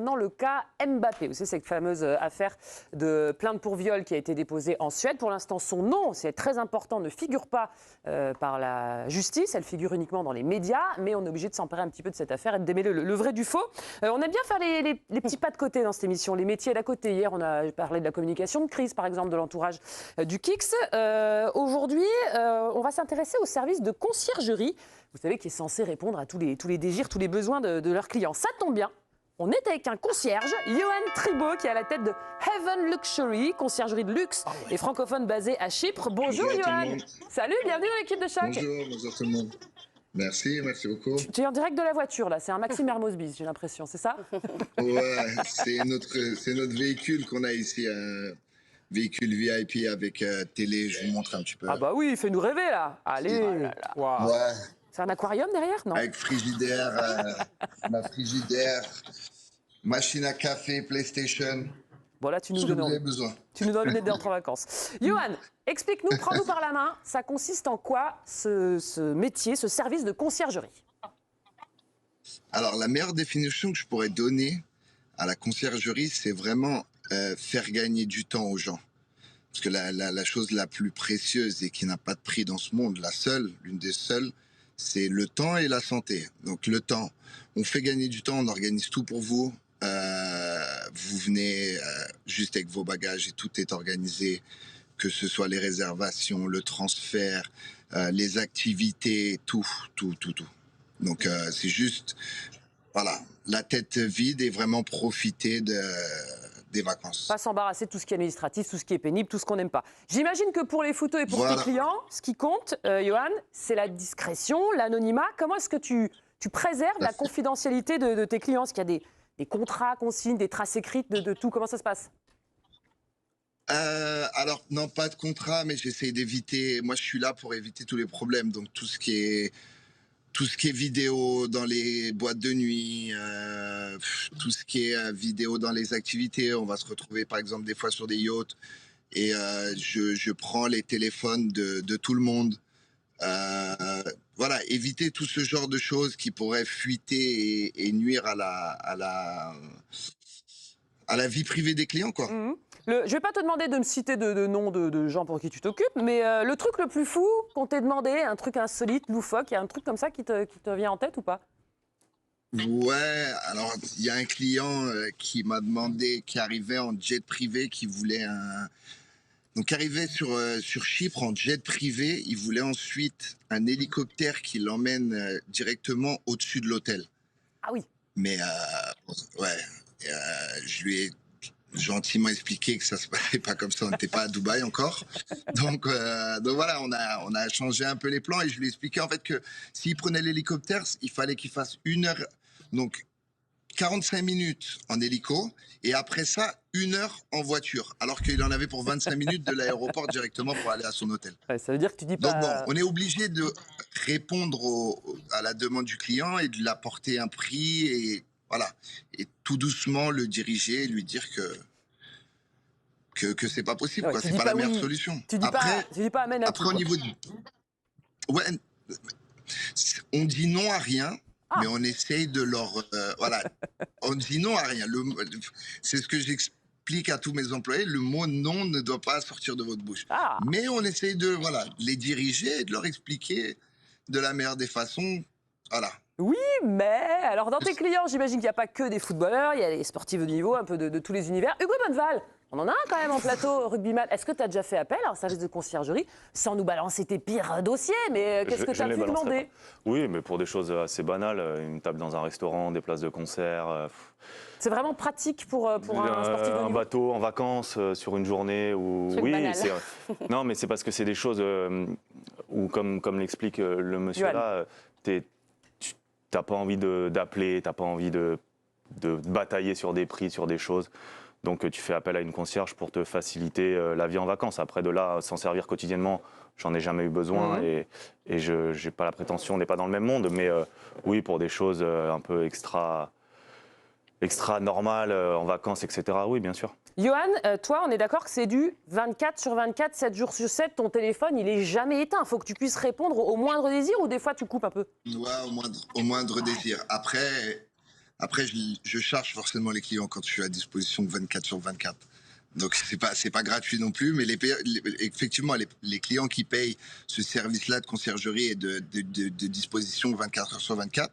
concernant le cas Mbappé. Vous savez, cette fameuse affaire de plainte pour viol qui a été déposée en Suède. Pour l'instant, son nom, c'est très important, ne figure pas par la justice. Elle figure uniquement dans les médias, mais on est obligé de s'emparer un petit peu de cette affaire et de démêler le vrai du faux. On aime bien faire les petits pas de côté dans cette émission, les métiers d'à côté. Hier, on a parlé de la communication de crise, par exemple, de l'entourage du KIX. Aujourd'hui, on va s'intéresser au service de conciergerie, vous savez, qui est censé répondre à tous les désirs, tous les besoins de leurs clients. Ça tombe bien, on est avec un concierge, Johan Tribault, qui est à la tête de Heaven Luxury, conciergerie de luxe et francophone basée à Chypre. Bonjour Johan. Salut, bienvenue dans l'équipe de Choc. Bonjour tout le monde. Merci beaucoup. Tu es en direct de la voiture, là. C'est un Maxime Hermosbis, j'ai l'impression, c'est ça? Ouais, c'est notre véhicule qu'on a ici, un véhicule VIP avec télé. Je vous montre un petit peu. Ah bah oui, fais-nous rêver, là. Allez. Oh Wow. ouais. C'est un aquarium derrière, non? Avec frigidaire, ma frigidaire, machine à café, PlayStation. Bon, là, tu nous Vous donnes avez besoin. Tu nous donnes d'être en vacances. Johan, explique-nous, prends-nous par la main. Ça consiste en quoi, ce métier, ce service de conciergerie? Alors, la meilleure définition que je pourrais donner à la conciergerie, c'est vraiment faire gagner du temps aux gens. Parce que la chose la plus précieuse et qui n'a pas de prix dans ce monde, l'une des seules, c'est le temps et la santé. Donc le temps, on fait gagner du temps, on organise tout pour vous. Vous venez juste avec vos bagages et tout est organisé, que ce soit les réservations, le transfert, les activités, tout. Donc c'est juste, voilà, la tête vide et vraiment profiter des vacances. Pas s'embarrasser de tout ce qui est administratif, tout ce qui est pénible, tout ce qu'on n'aime pas. J'imagine que pour les photos et pour tes clients, ce qui compte, Johan, c'est la discrétion, l'anonymat. Comment est-ce que tu préserves la confidentialité de tes clients? Est-ce qu'il y a des contrats, consignes, des traces écrites de tout? Comment ça se passe? Alors, non, pas de contrat, mais j'essaie d'éviter. Moi, je suis là pour éviter tous les problèmes. Donc, tout ce qui est vidéo dans les boîtes de nuit, tout ce qui est vidéo dans les activités. On va se retrouver, par exemple, des fois sur des yachts et je prends les téléphones de tout le monde. Voilà, éviter tout ce genre de choses qui pourraient fuiter et nuire à la vie privée des clients, quoi. Mmh. Je ne vais pas te demander de me citer de noms de gens pour qui tu t'occupes, mais le truc le plus fou qu'on t'ait demandé, un truc insolite, loufoque, il y a un truc comme ça qui te vient en tête ou pas? Ouais, alors il y a un client qui m'a demandé, qui arrivait en jet privé, qui voulait donc arrivé sur Chypre en jet privé, il voulait ensuite un hélicoptère qui l'emmène directement au-dessus de l'hôtel. Ah oui. Mais ouais, je lui ai gentiment expliqué que ça se passait pas comme ça, on n'était pas à Dubaï encore. Donc voilà, on a changé un peu les plans et je lui ai expliqué en fait que s'il prenait l'hélicoptère, il fallait qu'il fasse 1 heure, donc 45 minutes en hélico et après ça, 1 heure en voiture, alors qu'il en avait pour 25 minutes de l'aéroport directement pour aller à son hôtel. Ouais, ça veut dire que tu dis pas... Donc bon, on est obligé de répondre à la demande du client et de lui apporter un prix et voilà. Et tout doucement le diriger et lui dire que c'est pas possible, ouais, quoi. C'est pas la meilleure solution. Tu dis pas amène à tout. Après, au niveau de... Ouais, on dit non à rien, mais on essaye de leur... voilà, on dit non à rien. C'est ce que j'explique à tous mes employés. Le mot non ne doit pas sortir de votre bouche. Ah. Mais on essaye de les diriger et de leur expliquer de la meilleure des façons. Voilà. Oui, mais alors dans tes clients, j'imagine qu'il n'y a pas que des footballeurs, il y a des sportifs de niveau, un peu de tous les univers. Hugo Bonneval, on en a un quand même en plateau, rugbyman. Est-ce que tu as déjà fait appel à un service de conciergerie sans nous balancer tes pires dossiers? Mais qu'est-ce que tu as pu demander? Oui, mais pour des choses assez banales, une table dans un restaurant, des places de concert. C'est vraiment pratique pour un sportif de niveau? Un bateau en vacances sur une journée où... Truc oui, banal. Non, mais c'est parce que c'est des choses où, comme l'explique le monsieur Johan. là, t'as pas envie d'appeler, t'as pas envie de batailler sur des prix, sur des choses. Donc tu fais appel à une concierge pour te faciliter la vie en vacances. Après de là, s'en servir quotidiennement, j'en ai jamais eu besoin et je n'ai pas la prétention, on n'est pas dans le même monde. Mais oui, pour des choses un peu extra normales, en vacances, etc. Oui, bien sûr. Johan, toi, on est d'accord que c'est du 24 sur 24, 7 jours sur 7, ton téléphone, il est jamais éteint. Il faut que tu puisses répondre au moindre désir ou des fois tu coupes un peu? Ouais, au moindre désir. Après, Après, je charge forcément les clients quand je suis à disposition 24/24. Donc, c'est pas gratuit non plus, mais effectivement, les clients qui payent ce service-là de conciergerie et de disposition 24h/24,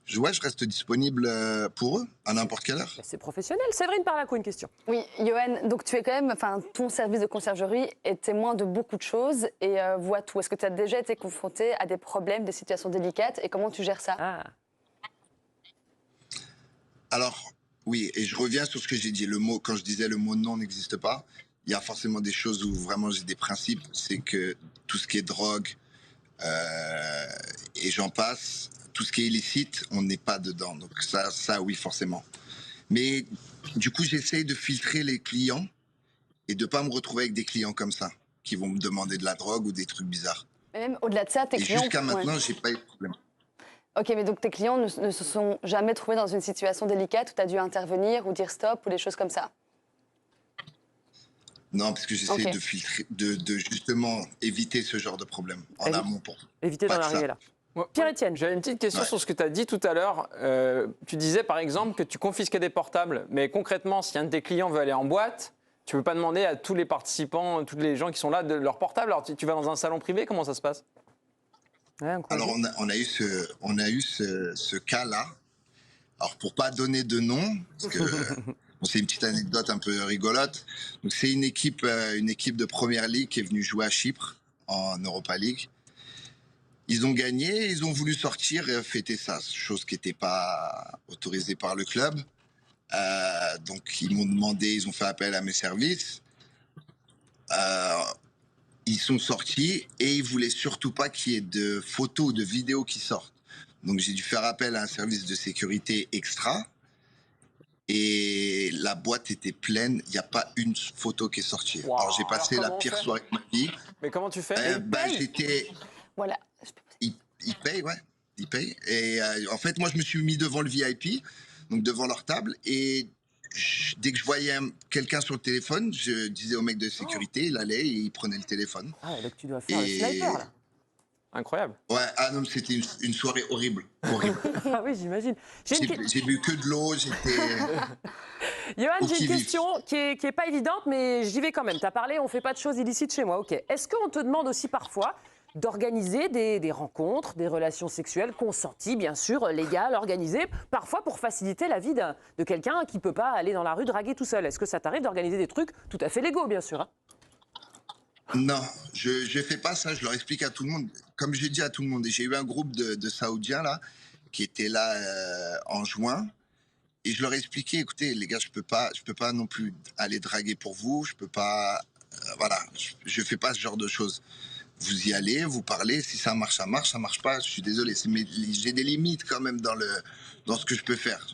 je reste disponible pour eux à n'importe quelle heure. C'est professionnel. Séverine Parlaco, une question. Oui, Johan, donc tu es quand même, enfin, ton service de conciergerie est témoin de beaucoup de choses et voit tout. Est-ce que tu as déjà été confronté à des problèmes, des situations délicates et comment tu gères ça? Ah. Alors, oui, et je reviens sur ce que j'ai dit. Quand je disais le mot non n'existe pas, il y a forcément des choses où vraiment j'ai des principes. C'est que tout ce qui est drogue et j'en passe, tout ce qui est illicite, on n'est pas dedans. Donc ça, oui, forcément. Mais du coup, j'essaye de filtrer les clients et de pas me retrouver avec des clients comme ça, qui vont me demander de la drogue ou des trucs bizarres. Et même au-delà de ça, tes Et clients... jusqu'à maintenant, Ouais. j'ai pas eu de problème. Ok, mais donc tes clients ne se sont jamais trouvés dans une situation délicate où tu as dû intervenir ou dire stop ou des choses comme ça? Non, parce que j'essaie Ok. de filtrer, de justement éviter ce genre de problème en amont pour Évitez pas d'en que arriver ça. là. Moi, Pierre-Étienne. J'avais une petite question Ouais. sur ce que tu as dit tout à l'heure. Tu disais par exemple que tu confisquais des portables, mais concrètement, si un de tes clients veut aller en boîte, tu ne peux pas demander à tous les participants, tous les gens qui sont là, de leur portable. Alors tu vas dans un salon privé, comment ça se passe? Ouais, Alors on a eu ce cas-là. Alors pour pas donner de nom, parce que bon, c'est une petite anecdote un peu rigolote. Donc c'est une équipe de Première Ligue qui est venue jouer à Chypre en Europa League. Ils ont gagné, ils ont voulu sortir et fêter ça, chose qui n'était pas autorisée par le club. Donc ils m'ont demandé, ils ont fait appel à mes services. Ils sont sortis et ils voulaient surtout pas qu'il y ait de photos ou de vidéos qui sortent. Donc j'ai dû faire appel à un service de sécurité extra. Et la boîte était pleine, il n'y a pas une photo qui est sortie. Wow. Alors j'ai passé Alors, la comment on pire fait soirée de ma vie. Mais comment tu fais? J'étais... Voilà. Ils payent, ouais. Ils payent. Et en fait, moi, je me suis mis devant le VIP, donc devant leur table. Et dès que je voyais quelqu'un sur le téléphone, je disais au mec de sécurité, il allait et il prenait le téléphone. Ah, donc tu dois faire le Et- sniper là. Incroyable. Ouais, ah non, mais c'était une soirée horrible. Horrible. Ah oui, j'imagine. J'ai une J'ai bu que de l'eau, j'étais... Johan, Pour j'ai qui une vive. question qui est pas évidente, mais j'y vais quand même. Tu as parlé, on ne fait pas de choses illicites chez moi. Ok. Est-ce qu'on te demande aussi parfois d'organiser des rencontres, des relations sexuelles consenties, bien sûr, légales, organisées, parfois pour faciliter la vie de quelqu'un qui ne peut pas aller dans la rue draguer tout seul? Est-ce que ça t'arrive d'organiser des trucs tout à fait légaux, bien sûr, hein? Non, je fais pas ça, je leur explique à tout le monde. Comme j'ai dit à tout le monde, et j'ai eu un groupe de Saoudiens là, qui étaient là en juin, et je leur ai expliqué, écoutez les gars, je peux pas non plus aller draguer pour vous, je peux pas, voilà, je fais pas ce genre de choses. Vous y allez, vous parlez, si ça marche, ça marche, ça marche pas, je suis désolé, j'ai des limites quand même dans ce que je peux faire.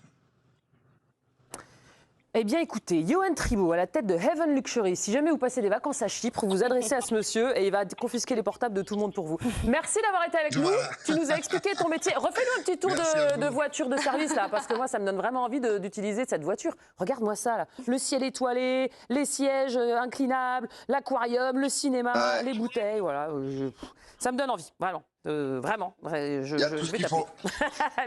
Eh bien, écoutez, Johan Tribault, à la tête de Heaven Luxury. Si jamais vous passez des vacances à Chypre, vous adressez à ce monsieur et il va confisquer les portables de tout le monde pour vous. Merci d'avoir été avec nous. Voilà. Tu nous as expliqué ton métier. Refais-nous un petit tour Merci à vous. de voiture de service, là, parce que moi, ça me donne vraiment envie d'utiliser cette voiture. Regarde-moi ça, là. Le ciel étoilé, les sièges inclinables, l'aquarium, le cinéma, Ouais. les bouteilles, voilà. Ça me donne envie, vraiment. Vraiment. Je Il y a tout ce vais qu'il taper. faut.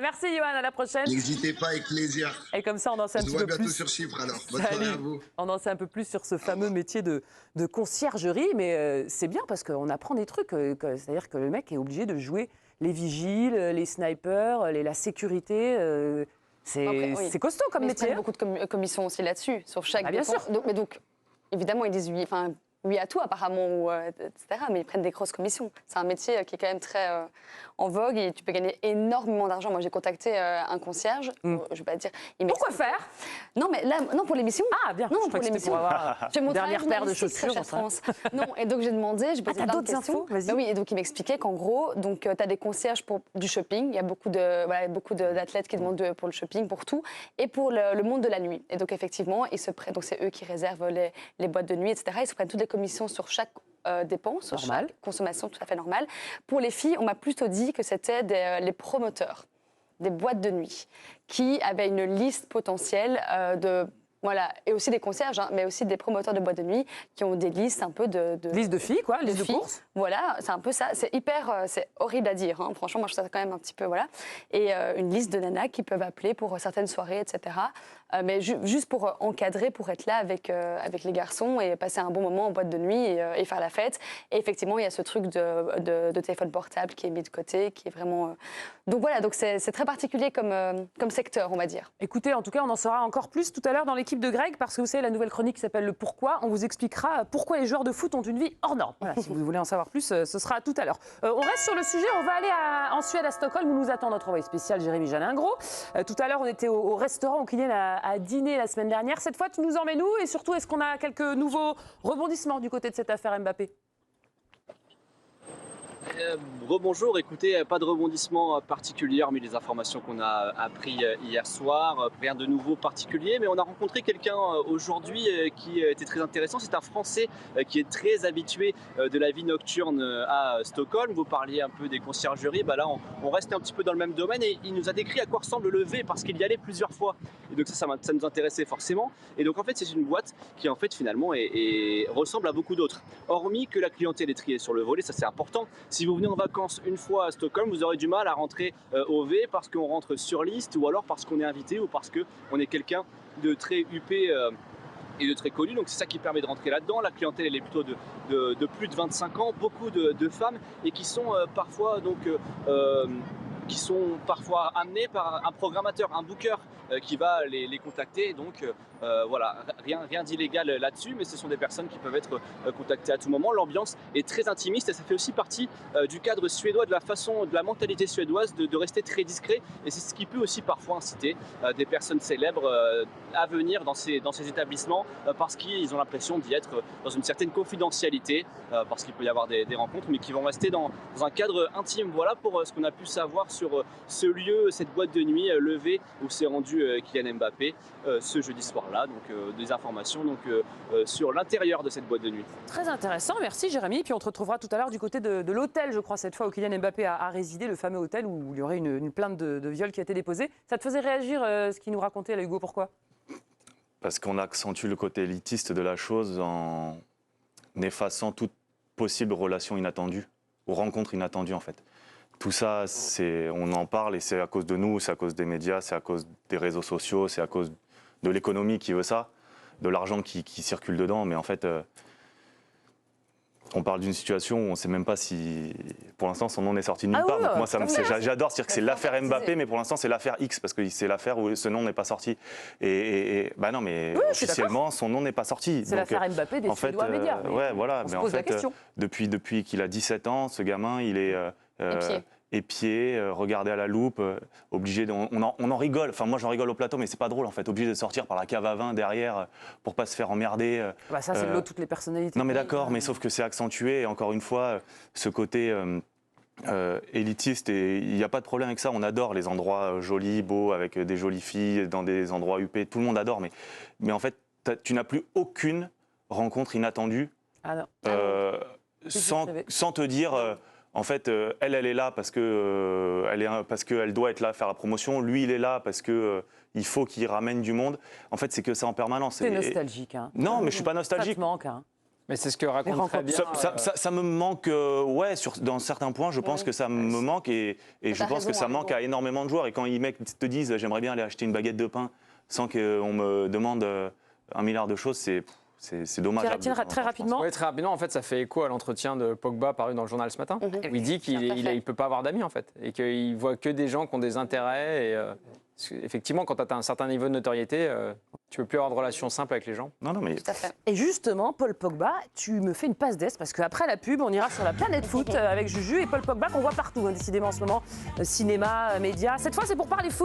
Merci, Johan. À la prochaine. N'hésitez pas, avec plaisir. Et comme ça, on en sait On un se petit voit peu bientôt plus. sur Chypre alors. Bonne Salut. soirée à vous. On en sait un peu plus sur ce fameux métier de conciergerie, mais c'est bien parce qu'on apprend des trucs. C'est-à-dire que le mec est obligé de jouer les vigiles, les snipers, la sécurité. C'est Après, oui. costaud comme Mais ils métier. prennent beaucoup de commissions aussi là-dessus, sur chaque Ah, bien dépense. sûr. Donc, évidemment, ils disent oui, enfin, oui à tout apparemment, ou, etc. Mais ils prennent des grosses commissions. C'est un métier qui est quand même très en vogue et tu peux gagner énormément d'argent. Moi, j'ai contacté un concierge, je vais pas dire... il Pourquoi m'explique- faire? Non, mais là, non, pour l'émission. Ah, bien. Non, Je crois pour que c'était l'émission. pour avoir J'ai mon dernière travail paire de journalistique, chaussures. très cher enfin. France. Non, et donc j'ai demandé, j'ai posé t'as plein de d'autres questions. infos? Vas-y. Ben oui, et donc il m'expliquait qu'en gros, donc tu as des concierges pour du shopping. Il y a beaucoup d'athlètes qui demandent pour le shopping, pour tout, et pour le monde de la nuit. Et donc effectivement, ils se prennent. Donc c'est eux qui réservent les boîtes de nuit, etc. Ils se prennent toutes les commissions sur chaque dépense, sur Normal. chaque consommation, tout à fait normale. Pour les filles, on m'a plutôt dit que c'était les promoteurs des boîtes de nuit qui avaient une liste potentielle Voilà, et aussi des concierges, hein, mais aussi des promoteurs de boîtes de nuit qui ont des listes un peu de Liste de filles, quoi, liste de filles. courses. Voilà, c'est un peu ça. C'est hyper, c'est horrible à dire. Hein. Franchement, moi je trouve ça quand même un petit peu, voilà. Et une liste de nanas qui peuvent appeler pour certaines soirées, etc. Mais juste pour encadrer, pour être là avec les garçons et passer un bon moment en boîte de nuit et faire la fête. Et effectivement, il y a ce truc de téléphone portable qui est mis de côté, qui est vraiment. Donc voilà, donc c'est très particulier comme secteur, on va dire. Écoutez, en tout cas, on en saura encore plus tout à l'heure dans l'équipe de Greg, parce que vous savez, la nouvelle chronique qui s'appelle Le Pourquoi. On vous expliquera pourquoi les joueurs de foot ont une vie hors norme. Voilà, si vous voulez en savoir plus, ce sera tout à l'heure. On reste sur le sujet, on va aller en Suède, à Stockholm, où nous attend notre envoyé spécial Jérémy Jalingro. Tout à l'heure, on était au restaurant où Kylian a dîné la semaine dernière. Cette fois, tu nous emmènes où? Et surtout, est-ce qu'on a quelques nouveaux rebondissements du côté de cette affaire Mbappé? Rebonjour, écoutez, pas de rebondissement particulier, mais les informations qu'on a appris hier soir, rien de nouveau particulier, mais on a rencontré quelqu'un aujourd'hui qui était très intéressant. C'est un Français qui est très habitué de la vie nocturne à Stockholm. Vous parliez un peu des conciergeries, bah là on reste un petit peu dans le même domaine et il nous a décrit à quoi ressemble le lever parce qu'il y allait plusieurs fois. Et donc ça nous intéressait forcément. Et donc en fait c'est une boîte qui en fait finalement ressemble à beaucoup d'autres. Hormis que la clientèle est triée sur le volet, ça c'est important. Si vous venez en vacances une fois à Stockholm, vous aurez du mal à rentrer au V parce qu'on rentre sur liste ou alors parce qu'on est invité ou parce qu'on est quelqu'un de très huppé et de très connu. Donc c'est ça qui permet de rentrer là-dedans. La clientèle elle est plutôt de plus de 25 ans, beaucoup de femmes et qui sont parfois qui sont parfois amenés par un programmateur, un booker qui va les contacter. Donc voilà, rien d'illégal là-dessus, mais ce sont des personnes qui peuvent être contactées à tout moment. L'ambiance est très intimiste et ça fait aussi partie du cadre suédois, de la mentalité suédoise de rester très discret. Et c'est ce qui peut aussi parfois inciter des personnes célèbres à venir dans ces établissements parce qu'ils ont l'impression d'y être dans une certaine confidentialité, parce qu'il peut y avoir des rencontres, mais qui vont rester dans un cadre intime. Voilà pour ce qu'on a pu savoir sur ce lieu, cette boîte de nuit levée où s'est rendu Kylian Mbappé ce jeudi soir-là. Donc des informations sur l'intérieur de cette boîte de nuit. Très intéressant, merci Jérémy. Puis on te retrouvera tout à l'heure du côté de l'hôtel, je crois, cette fois où Kylian Mbappé a résidé, le fameux hôtel où il y aurait une plainte de viol qui a été déposée. Ça te faisait réagir ce qu'il nous racontait là, Hugo, pourquoi? Parce qu'on accentue le côté élitiste de la chose en effaçant toute possible relation inattendue ou rencontre inattendue en fait. Tout ça, on en parle et c'est à cause de nous, c'est à cause des médias, c'est à cause des réseaux sociaux, c'est à cause de l'économie qui veut ça, de l'argent qui circule dedans. Mais en fait, on parle d'une situation où on ne sait même pas si, pour l'instant, son nom n'est sorti de nulle part. Donc moi, j'adore dire que c'est l'affaire Mbappé, mais pour l'instant, c'est l'affaire X, parce que c'est l'affaire où ce nom n'est pas sorti. Bah non, mais oui, officiellement, son nom n'est pas sorti. C'est l'affaire Mbappé des Suédois médias. Ouais, voilà. On mais se en pose la fait, question. depuis qu'il a 17 ans, ce gamin, il est épié, regardé à la loupe, obligé on en rigole. Enfin, moi, j'en rigole au plateau, mais c'est pas drôle, en fait. Obligé de sortir par la cave à vin derrière pour pas se faire emmerder. Bah ça, c'est de l'autre, toutes les personnalités. Non, mais d'accord, mais sauf que c'est accentué. Et encore une fois, ce côté élitiste, et il n'y a pas de problème avec ça. On adore les endroits jolis, beaux, avec des jolies filles, dans des endroits huppés. Tout le monde adore. Mais en fait, tu n'as plus aucune rencontre inattendue sans te dire... En fait, elle est là parce qu'elle doit être là faire la promotion. Lui, il est là parce qu'il faut qu'il ramène du monde. En fait, c'est que ça en permanence. C'est nostalgique. Hein. Non, mais je suis pas nostalgique. Ça te manque. Hein. Mais c'est ce que raconte très bien. Ça me manque, ouais, dans certains points, je pense que ça me manque et je pense que ça manque à énormément de joueurs. Et quand les mecs te disent j'aimerais bien aller acheter une baguette de pain sans qu'on me demande 1 milliard de choses, c'est dommage. Très rapidement. Oui, très rapidement, en fait, ça fait écho à l'entretien de Pogba paru dans le journal ce matin, où il dit qu'il ne peut pas avoir d'amis, en fait, et qu'il voit que des gens qui ont des intérêts. Et, effectivement, quand tu as un certain niveau de notoriété, tu ne peux plus avoir de relations simples avec les gens. Non, mais... Tout à fait. Et justement, Paul Pogba, tu me fais une passe d'ess, parce qu'après la pub, on ira sur la planète foot avec Juju et Paul Pogba, qu'on voit partout, hein, décidément en ce moment, cinéma, médias. Cette fois, c'est pour parler foot.